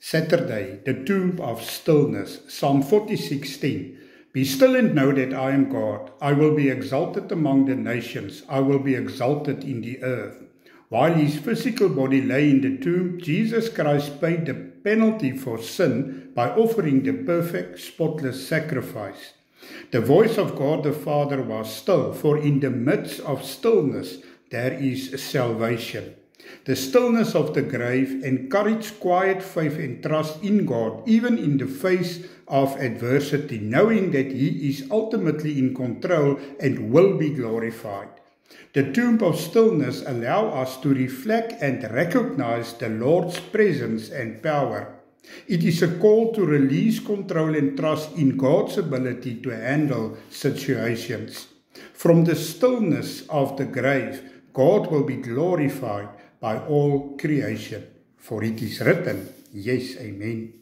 Saturday, the tomb of stillness, Psalm 46:10. Be still and know that I am God. I will be exalted among the nations. I will be exalted in the earth. While his physical body lay in the tomb, Jesus Christ paid the penalty for sin by offering the perfect, spotless sacrifice. The voice of God the Father was still, for in the midst of stillness there is salvation. The stillness of the grave encouraged quiet faith and trust in God, even in the face of adversity, knowing that He is ultimately in control and will be glorified. The tomb of stillness allows us to reflect and recognize the Lord's presence and power. It is a call to release control and trust in God's ability to handle situations. From the stillness of the grave, God will be glorified by all creation. For it is written, yes, amen.